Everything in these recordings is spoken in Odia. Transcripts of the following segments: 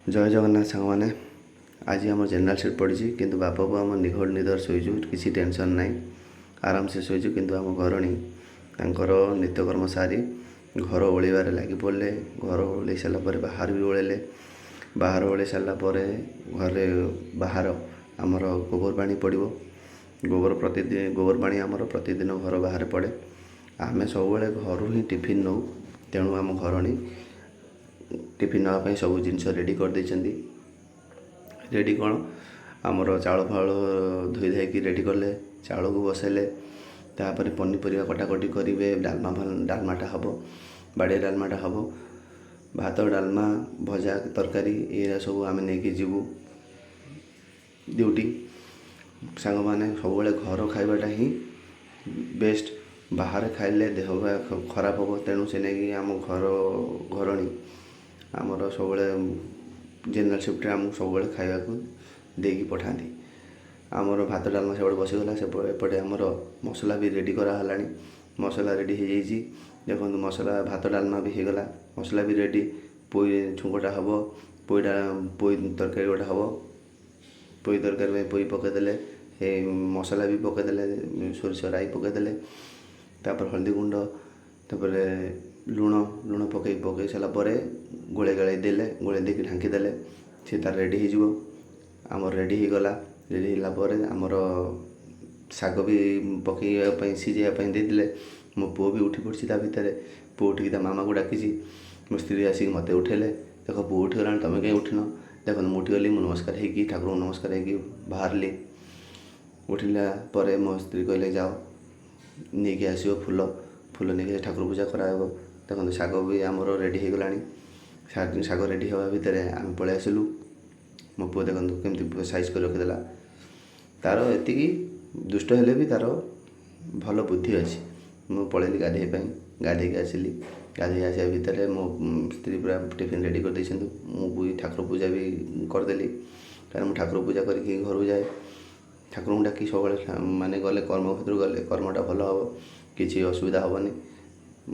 ଜୟ ଜଗନ୍ନାଥ ସାଙ୍ଗମାନେ। ଆଜି ଆମର ଜେନେରାଲ ସିଟ୍ ପଡ଼ିଛି, କିନ୍ତୁ ବାପା ବୋଉ ଆମ ନିଘୋଡ଼ ନିଦର ଶୋଇଛୁ, କିଛି ଟେନସନ୍ ନାହିଁ, ଆରାମସେ ଶୋଇଛୁ। କିନ୍ତୁ ଆମ ଘରଣୀ ତାଙ୍କର ନିତ୍ୟକର୍ମ ସାରି ଘର ଓଳେଇବାରେ ଲାଗି ପଡ଼ିଲେ। ଘର ଓଳେଇ ସାରିଲା ପରେ ବାହାର ବି ଓଳେଇଲେ। ବାହାର ଓଳେଇ ସାରିଲା ପରେ ଘରେ ବାହାର ଆମର ଗୋବର ପାଣି ପଡ଼ିବ। ଗୋବର ପାଣି ଆମର ପ୍ରତିଦିନ ଘର ବାହାରେ ପଡ଼େ। ଆମେ ସବୁବେଳେ ଘରୁ ହିଁ ଟିଫିନ୍ ନେଉ, ତେଣୁ ଆମ ଘରଣୀ ଟିଫିନ୍ ନେବା ପାଇଁ ସବୁ ଜିନିଷ ରେଡ଼ି କରିଦେଇଛନ୍ତି। ରେଡ଼ି କ'ଣ, ଆମର ଚାଉଳ ଫାଉଳ ଧୋଇ ଧାଇକି ରେଡ଼ି କଲେ, ଚାଉଳକୁ ବସାଇଲେ, ତାପରେ ପନିପରିବା କଟାକଟି କରିବେ। ଡାଲମାଟା ହେବ, ବାଡ଼ିଆ ଡାଲମାଟା ହେବ। ଭାତ, ଡାଲମା, ଭଜା, ତରକାରୀ ଏଇରା ସବୁ ଆମେ ନେଇକି ଯିବୁ ଡ୍ୟୁଟି। ସାଙ୍ଗମାନେ, ସବୁବେଳେ ଘର ଖାଇବାଟା ହିଁ ବେଷ୍ଟ। ବାହାରେ ଖାଇଲେ ଦେହ ଖରାପ ହେବ, ତେଣୁ ସେ ନେଇକି ଆମ ଘରଣୀ ଆମର ସବୁବେଳେ ଜେନେରାଲ ସିଫ୍ଟରେ ଆମକୁ ସବୁବେଳେ ଖାଇବାକୁ ଦେଇକି ପଠାନ୍ତି। ଆମର ଭାତ ଡାଲମା ସେପଟେ ବସିଗଲା। ଏପଟେ ଆମର ମସଲା ବି ରେଡ଼ି କରାହେଲାଣି। ମସଲା ରେଡ଼ି ହେଇଯାଇଛି। ଦେଖନ୍ତୁ, ମସଲା ଭାତ ଡାଲମା ବି ହେଇଗଲା, ମସଲା ବି ରେଡ଼ି। ପୋଇ ଛୁଙ୍କଟା ହେବ, ପୋଇ ତରକାରୀ ଗୋଟେ ହେବ। ପୋଇ ତରକାରୀ ପାଇଁ ପୋଇ ପକାଇଦେଲେ, ମସଲା ବି ପକାଇଦେଲେ, ସୋରିଷ ରାଇ ପକାଇଦେଲେ, ତାପରେ ହଳଦୀ ଗୁଣ୍ଡ, ତାପରେ ଲୁଣ ପକାଇ ସାରିଲା ପରେ ଗୋଳେଇ ଦେଇକି ଢାଙ୍କି ଦେଲେ, ସେ ତାର ରେଡ଼ି ହେଇଯିବ। ଆମର ରେଡ଼ି ହେଇଗଲା। ରେଡ଼ି ହେଲା ପରେ ଆମର ଶାଗ ବି ପକାଇବା ପାଇଁ ସିଝାଇବା ପାଇଁ ଦେଇଦେଲେ। ମୋ ପୁଅ ବି ଉଠି ପଡ଼ିଛି ତା ଭିତରେ। ପୁଅ ଉଠିକି ତା ମାମାକୁ ଡାକିଛି। ମୋ ସ୍ତ୍ରୀ ଆସିକି ମୋତେ ଉଠାଇଲେ। ଦେଖ, ପୁଅ ଉଠିଗଲାଣି, ତୁମେ କାହିଁ ଉଠିନ? ଦେଖନ୍ତୁ, ମୁଁ ଉଠିଗଲି। ମୁଁ ନମସ୍କାର ହେଇକି ଠାକୁରଙ୍କୁ ନମସ୍କାର ହେଇକି ବାହାରିଲି। ଉଠିଲା ପରେ ମୋ ସ୍ତ୍ରୀ କହିଲେ, ଯାଅ ନେଇକି ଆସିବ ଫୁଲ ନେଇକି ଠାକୁର ପୂଜା କରାହେବ। ଦେଖନ୍ତୁ, ଶାଗ ବି ଆମର ରେଡ଼ି ହେଇଗଲାଣି। ଶାଗ ରେଡ଼ି ହେବା ଭିତରେ ଆମେ ପଳେଇ ଆସିଲୁ। ମୋ ପୁଅ ଦେଖନ୍ତୁ କେମିତି ସାଇଜ୍ କରି ରଖିଦେଲା। ତା'ର ଏତିକି ଦୁଷ୍ଟ ହେଲେ ବି ତା'ର ଭଲ ବୁଦ୍ଧି ଅଛି। ମୁଁ ପଳେଇଲି ଗାଧୋଇବା ପାଇଁ। ଗାଧୋଇକି ଆସିଲି। ଗାଧୋଇ ଆସିବା ଭିତରେ ମୋ ସ୍ତ୍ରୀ ପୁରା ଟିଫିନ୍ ରେଡ଼ି କରିଦେଇଛନ୍ତି। ମୁଁ ବି ଠାକୁର ପୂଜା ବି କରିଦେଲି, କାରଣ ମୁଁ ଠାକୁର ପୂଜା କରିକି ଘରକୁ ଯାଏ। ଠାକୁରଙ୍କୁ ଡାକି ସବୁବେଳେ ଗଲେ, କର୍ମକ୍ଷେତ୍ରକୁ ଗଲେ କର୍ମଟା ଭଲ ହେବ, କିଛି ଅସୁବିଧା ହେବନି।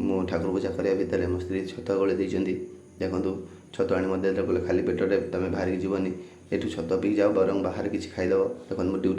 ମୁଁ ଠାକୁର ପୂଜା କରିବା ଭିତରେ ମୋ ସ୍ତ୍ରୀ ଛତୁଆ ଗୋଳେଇ ଦେଇଛନ୍ତି। ଦେଖନ୍ତୁ, ଛତୁଆ ଆଣି ମୋତେ ଦେଲେ, କହିଲେ ଖାଲି ପେଟରେ ତୁମେ ବାହାରିକି ଯିବନି, ଏଠୁ ଛତୁଆ ପିଇକି ଯାଅ, ବରଂ ବାହାରେ କିଛି ଖାଇଦେବ। ଦେଖନ୍ତୁ, ମୁଁ ଡ୍ୟୁଟି